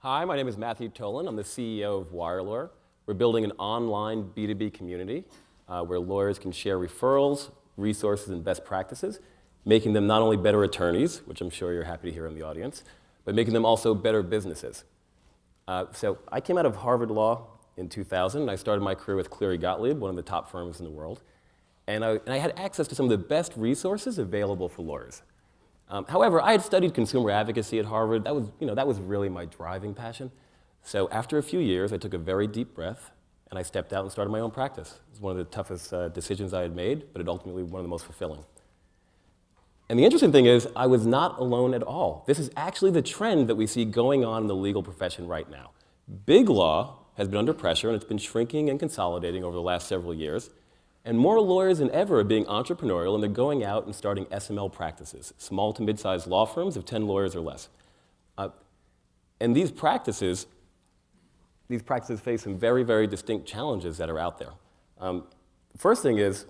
Hi, my name is Matthew Tolan. I'm the CEO of wireLawyer. We're building an online B2B community where lawyers can share referrals, resources, and best practices, making them not only better attorneys, which I'm sure you're happy to hear in the audience, but making them also better businesses. So I came out of Harvard Law in 2000, and I started my career with Cleary Gottlieb, one of the top firms in the world. And I had access to some of the best resources available for lawyers. However, I had studied consumer advocacy at Harvard. That was really my driving passion. So after a few years, I took a very deep breath, and I stepped out and started my own practice. It was one of the toughest decisions I had made, but it ultimately one of the most fulfilling. And the interesting thing is, I was not alone at all. This is actually the trend that we see going on in the legal profession right now. Big law has been under pressure, and it's been shrinking and consolidating over the last several years. And more lawyers than ever are being entrepreneurial, and they're going out and starting SML practices, small to mid-sized law firms of 10 lawyers or less. And these practices face some very, very distinct challenges that are out there. First thing is,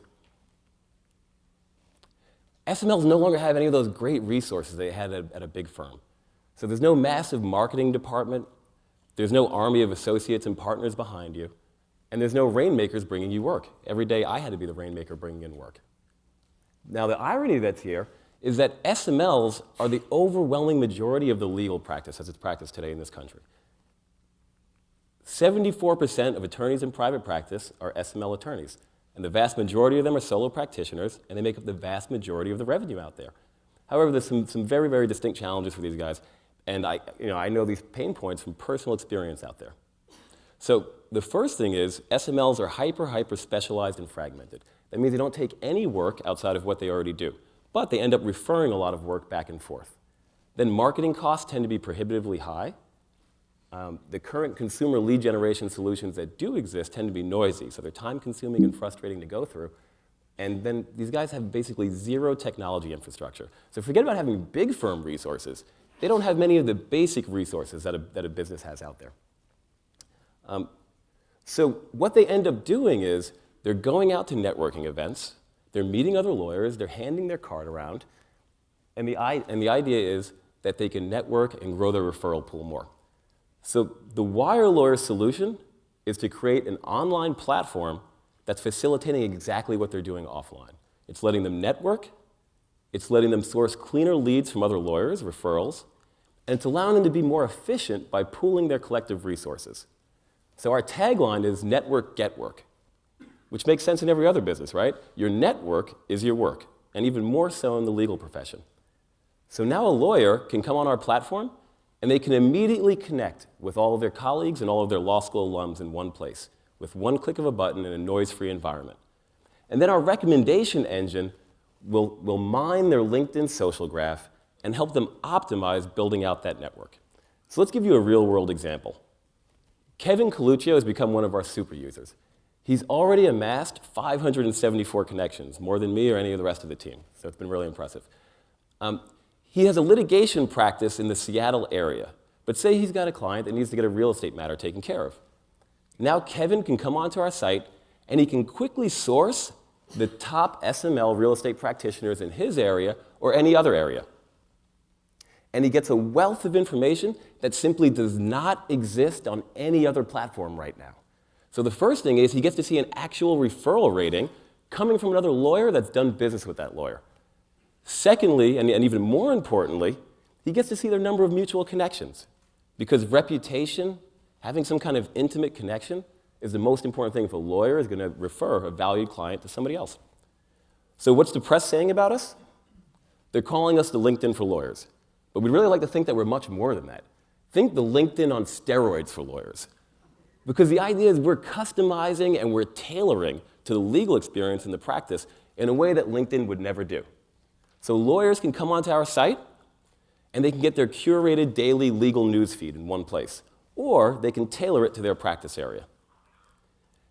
SMLs no longer have any of those great resources they had at a big firm. So there's no massive marketing department, there's no army of associates and partners behind you, and there's no rainmakers bringing you work. Every day I had to be the rainmaker bringing in work. Now the irony that's here is that SMLs are the overwhelming majority of the legal practice as it's practiced today in this country. 74% of attorneys in private practice are SML attorneys, and the vast majority of them are solo practitioners, and they make up the vast majority of the revenue out there. However, there's some very, very distinct challenges for these guys, and I know these pain points from personal experience out there. So the first thing is SMLs are hyper specialized and fragmented. That means they don't take any work outside of what they already do, but they end up referring a lot of work back and forth. Then marketing costs tend to be prohibitively high. The current consumer lead generation solutions that do exist tend to be noisy, so they're time-consuming and frustrating to go through. And then these guys have basically zero technology infrastructure. So forget about having big firm resources. They don't have many of the basic resources that a business has out there. So what they end up doing is they're going out to networking events, they're meeting other lawyers, they're handing their card around, and the idea is that they can network and grow their referral pool more. So the wireLawyer solution is to create an online platform that's facilitating exactly what they're doing offline. It's letting them network, it's letting them source cleaner leads from other lawyers, referrals, and it's allowing them to be more efficient by pooling their collective resources. So our tagline is network, get work, which makes sense in every other business, right? Your network is your work, and even more so in the legal profession. So now a lawyer can come on our platform, and they can immediately connect with all of their colleagues and all of their law school alums in one place, with one click of a button in a noise-free environment. And then our recommendation engine will mine their LinkedIn social graph and help them optimize building out that network. So let's give you a real-world example. Kevin Coluccio has become one of our super users. He's already amassed 574 connections, more than me or any of the rest of the team, so it's been really impressive. He has a litigation practice in the Seattle area, but say he's got a client that needs to get a real estate matter taken care of. Now Kevin can come onto our site, and he can quickly source the top SML real estate practitioners in his area or any other area. And he gets a wealth of information that simply does not exist on any other platform right now. So the first thing is he gets to see an actual referral rating coming from another lawyer that's done business with that lawyer. Secondly, and even more importantly, he gets to see their number of mutual connections, because reputation, having some kind of intimate connection, is the most important thing if a lawyer is going to refer a valued client to somebody else. So what's the press saying about us? They're calling us the LinkedIn for lawyers. But we'd really like to think that we're much more than that. Think the LinkedIn on steroids for lawyers. Because the idea is we're customizing and we're tailoring to the legal experience and the practice in a way that LinkedIn would never do. So lawyers can come onto our site, and they can get their curated daily legal news feed in one place. Or they can tailor it to their practice area.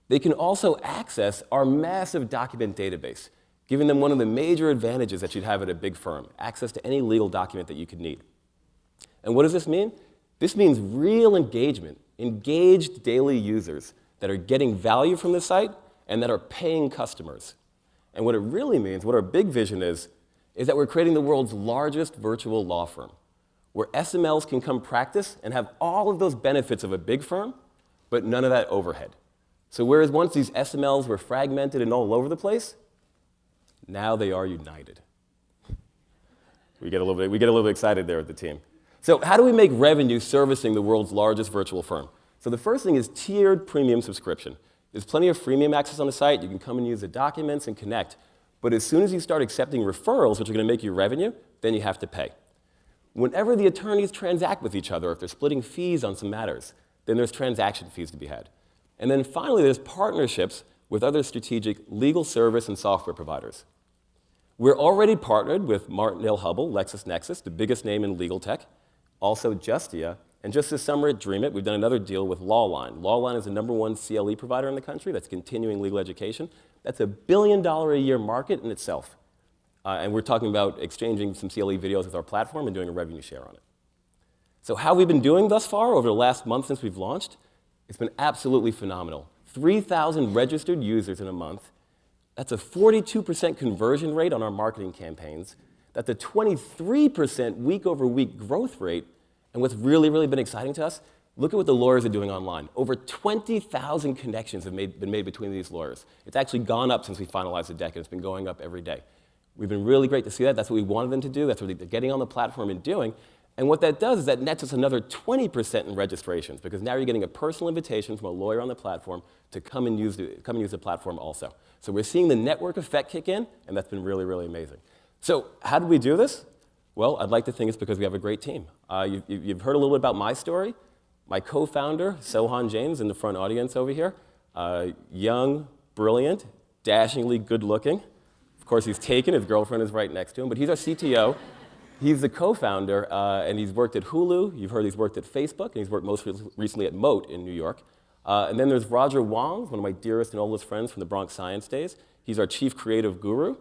They can also access our massive document database, giving them one of the major advantages that you'd have at a big firm, access to any legal document that you could need. And what does this mean? This means real engagement, engaged daily users that are getting value from the site and that are paying customers. And what it really means, what our big vision is that we're creating the world's largest virtual law firm. where SMLs can come practice and have all of those benefits of a big firm, but none of that overhead. So whereas once these SMLs were fragmented and all over the place, now they are united. We get a little bit excited there with the team. So how do we make revenue servicing the world's largest virtual firm? So the first thing is tiered premium subscription. There's plenty of freemium access on the site. You can come and use the documents and connect. But as soon as you start accepting referrals, which are going to make you revenue, then you have to pay. Whenever the attorneys transact with each other, if they're splitting fees on some matters, then there's transaction fees to be had. And then finally, there's partnerships with other strategic legal service and software providers. We're already partnered with Martindale-Hubbell, LexisNexis, the biggest name in legal tech, also Justia, and just this summer at DreamIt, we've done another deal with Lawline. Lawline is the #1 CLE provider in the country that's continuing legal education. That's a $1 billion a year market in itself. And we're talking about exchanging some CLE videos with our platform and doing a revenue share on it. So how have we been doing thus far over the last month since we've launched? It's been absolutely phenomenal. 3,000 registered users in a month. That's a 42% conversion rate on our marketing campaigns. That's a 23% week-over-week growth rate. And what's really, really been exciting to us, look at what the lawyers are doing online. Over 20,000 connections have been made between these lawyers. It's actually gone up since we finalized the deck, and it's been going up every day. We've been really great to see that. That's what we wanted them to do. That's what they're getting on the platform and doing. And what that does is that nets us another 20% in registrations, because now you're getting a personal invitation from a lawyer on the platform to come and use the platform also. So we're seeing the network effect kick in, and that's been really, really amazing. So how did we do this? Well, I'd like to think it's because we have a great team. You've heard a little bit about my story. My co-founder, Sohan James, in the front audience over here, young, brilliant, dashingly good-looking. Of course, he's taken. His girlfriend is right next to him, but he's our CTO. He's the co-founder, and he's worked at Hulu. You've heard he's worked at Facebook, and he's worked most recently at Moat in New York. And then there's Roger Wong, one of my dearest and oldest friends from the Bronx Science days. He's our chief creative guru.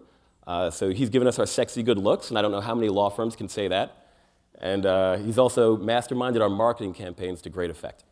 So he's given us our sexy good looks, and I don't know how many law firms can say that. And he's also masterminded our marketing campaigns to great effect.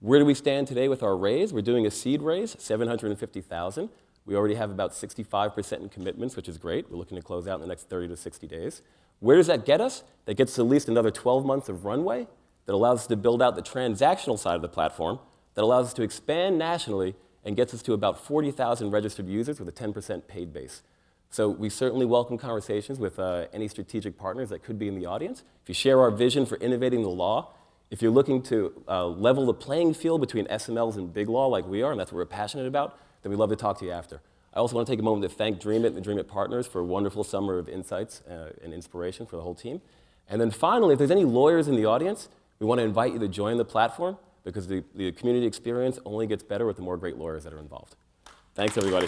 Where do we stand today with our raise? We're doing a seed raise, $750,000. We already have about 65% in commitments, which is great. We're looking to close out in the next 30 to 60 days. Where does that get us? That gets us at least another 12 months of runway that allows us to build out the transactional side of the platform, that allows us to expand nationally and gets us to about 40,000 registered users with a 10% paid base. So we certainly welcome conversations with any strategic partners that could be in the audience. If you share our vision for innovating the law, if you're looking to level the playing field between SMLs and big law like we are, and that's what we're passionate about, then we'd love to talk to you after. I also want to take a moment to thank DreamIt and the DreamIt partners for a wonderful summer of insights and inspiration for the whole team. And then finally, if there's any lawyers in the audience, we want to invite you to join the platform, because the community experience only gets better with the more great lawyers that are involved. Thanks, everybody.